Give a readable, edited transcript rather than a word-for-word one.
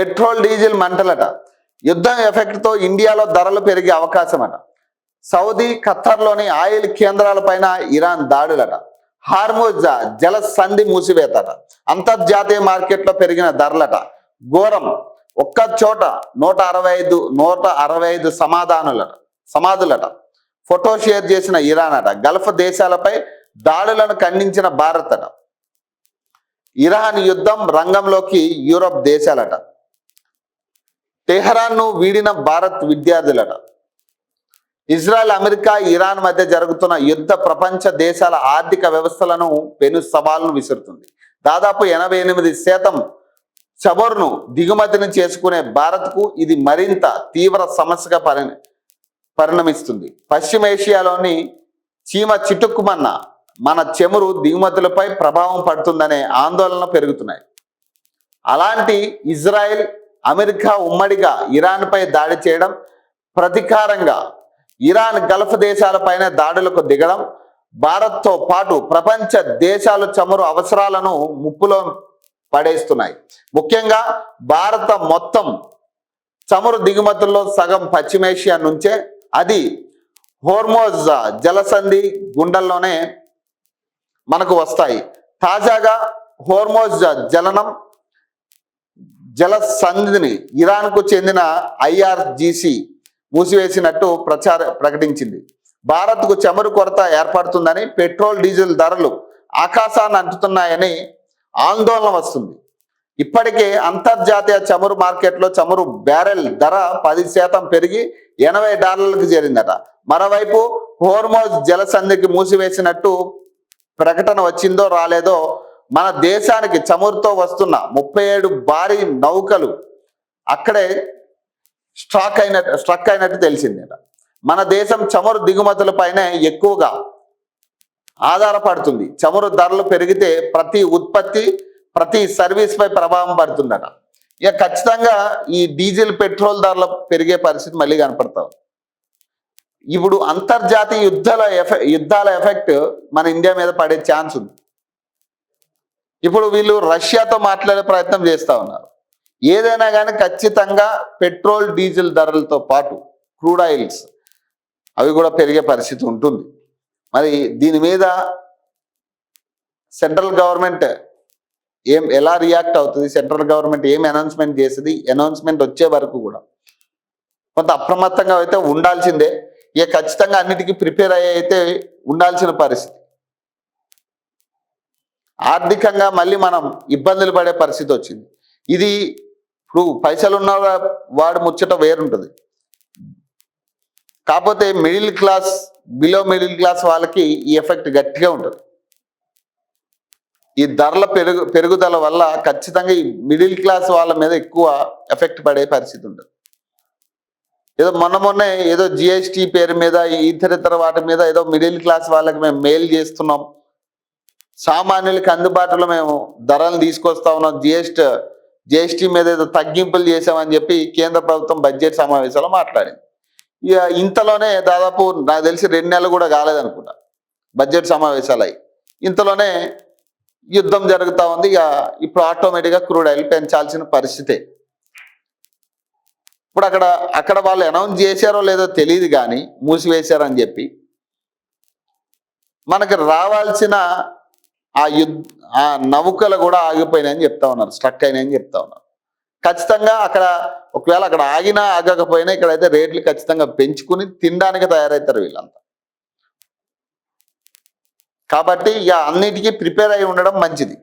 Petrol diesel మంటలట. యుద్ధం ఎఫెక్ట్తో ఇండియాలో ధరలు పెరిగే అవకాశమట. సౌదీ ఖత్తర్లోని ఆయిల్ కేంద్రాలపైన ఇరాన్ దాడులట. హార్మోజ్ జల సంధి మూసివేతట. అంతర్జాతీయ మార్కెట్లో పెరిగిన ధరలట. ఘోరం, ఒక్క చోట 165 సమాధులట. ఫోటో షేర్ చేసిన ఇరాన్ అట. గల్ఫ్ దేశాలపై దాడులను ఖండించిన భారత్ అట. ఇరాన్ యుద్ధం రంగంలోకి యూరప్ దేశాలట. టెహరాన్ను వీడిన భారత్ విద్యార్థులట. ఇజ్రాయెల్, అమెరికా, ఇరాన్ మధ్య జరుగుతున్న యుద్ధ ప్రపంచ దేశాల ఆర్థిక వ్యవస్థలను పెను సవాల్ను విసురుతుంది. దాదాపు 88% చమురును దిగుమతిని చేసుకునే భారత్కు ఇది మరింత తీవ్ర సమస్యగా పరిణమిస్తుంది. పశ్చిమేషియాలోని చీమ చిటుక్కుమన్న మన చమురు దిగుమతులపై ప్రభావం పడుతుందనే ఆందోళనలు పెరుగుతున్నాయి. అలాంటి ఇజ్రాయెల్, అమెరికా ఉమ్మడిగా ఇరాన్పై దాడి చేయడం, ప్రతీకారంగా ఇరాన్ గల్ఫ్ దేశాలపైన దాడులకు దిగడం భారత్తో పాటు ప్రపంచ దేశాలు చమురు అవసరాలను ముప్పులో పడేస్తున్నాయి. ముఖ్యంగా భారత మొత్తం చమురు దిగుమతుల్లో సగం పశ్చిమేషియా నుంచే, అది హోర్మోజ్ జలసంధి గుండెల్లోనే మనకు వస్తాయి. తాజాగా హోర్మోజ్ జలసంధిని ఇరాన్కు చెందిన IRGC మూసివేసినట్టు ప్రకటించింది. భారత్కు చమురు కొరత ఏర్పడుతుందని, పెట్రోల్ డీజిల్ ధరలు ఆకాశాన్ని అంటుతున్నాయని ఆందోళన వస్తుంది. ఇప్పటికే అంతర్జాతీయ చమురు మార్కెట్లో చమురు బ్యారెల్ ధర 10% పెరిగి $80కు చేరిందట. మరోవైపు హోర్మోజ్ జలసంధికి మూసివేసినట్టు ప్రకటన వచ్చిందో రాలేదో, మన దేశానికి చమురుతో వస్తున్న 37 భారీ నౌకలు అక్కడే స్ట్రక్ అయినట్టు తెలిసిందట. మన దేశం చమురు దిగుమతులపైనే ఎక్కువగా ఆధారపడుతుంది. చమురు ధరలు పెరిగితే ప్రతి ఉత్పత్తి, ప్రతి సర్వీస్ పై ప్రభావం పడుతుందట. ఇక ఖచ్చితంగా ఈ డీజిల్, పెట్రోల్ ధరలు పెరిగే పరిస్థితి మళ్ళీ కనపడతాం. ఇప్పుడు అంతర్జాతీయ యుద్ధాల ఎఫెక్ట్ మన ఇండియా మీద పడే ఛాన్స్ ఉంది. ఇప్పుడు వీళ్ళు రష్యాతో మాట్లాడే ప్రయత్నం చేస్తూ ఉన్నారు. ఏదైనా కానీ ఖచ్చితంగా పెట్రోల్, డీజిల్ ధరలతో పాటు క్రూడ్ ఆయిల్స్ అవి కూడా పెరిగే పరిస్థితి ఉంటుంది. మరి దీని మీద సెంట్రల్ గవర్నమెంట్ ఎలా రియాక్ట్ అవుతుంది, సెంట్రల్ గవర్నమెంట్ ఏం అనౌన్స్మెంట్ చేస్తుంది, అనౌన్స్మెంట్ వచ్చే వరకు కూడా కొంత అప్రమత్తంగా అయితే ఉండాల్సిందే. ఇక ఖచ్చితంగా అన్నిటికీ ప్రిపేర్ అయితే ఉండాల్సిన పరిస్థితి. ఆర్థికంగా మళ్ళీ మనం ఇబ్బందులు పడే పరిస్థితి వచ్చింది. ఇది ఇప్పుడు పైసలు ఉన్న వాడు ముచ్చట వేరుంటుంది. కాకపోతే middle class, below middle class వాళ్ళకి ఈ ఎఫెక్ట్ గట్టిగా ఉంటుంది. ఈ ధరల పెరుగుదల వల్ల ఖచ్చితంగా ఈ మిడిల్ క్లాస్ వాళ్ళ మీద ఎక్కువ ఎఫెక్ట్ పడే పరిస్థితి ఉంటుంది. ఏదో మొన్నే ఏదో GST పేరు మీద, ఇతర వాటి మీద ఏదో మిడిల్ క్లాస్ వాళ్ళకి మేము మేలు చేస్తున్నాం, సామాన్యులకి అందుబాటులో మేము ధరలను తీసుకొస్తా ఉన్నాం, GST మీద ఏదో తగ్గింపులు చేసామని చెప్పి కేంద్ర ప్రభుత్వం బడ్జెట్ సమావేశాల్లో మాట్లాడింది. ఇక ఇంతలోనే దాదాపు నాకు తెలిసి 2 నెలలు కూడా కాలేదనుకుంటా బడ్జెట్ సమావేశాలు అయ్యి. ఇంతలోనే యుద్ధం జరుగుతూ ఉంది. ఇక ఇప్పుడు ఆటోమేటిక్గా క్రూడ్ ఆయిల్ పెంచాల్సిన పరిస్థితే. ఇప్పుడు అక్కడ వాళ్ళు అనౌన్స్ చేశారో లేదో తెలియదు కానీ మూసివేశారని చెప్పి మనకు రావాల్సిన ఆ నౌకలు కూడా ఆగిపోయినాయని చెప్తా ఉన్నారు, స్ట్రక్ అయినాయని చెప్తా ఉన్నారు. ఖచ్చితంగా ఒకవేళ అక్కడ ఆగినా ఆగకపోయినా ఇక్కడైతే రేట్లు ఖచ్చితంగా పెంచుకుని తినడానికి తయారవుతారు వీళ్ళంతా. కాబట్టి ఇక అన్నిటికీ ప్రిపేర్ అయి ఉండడం మంచిది.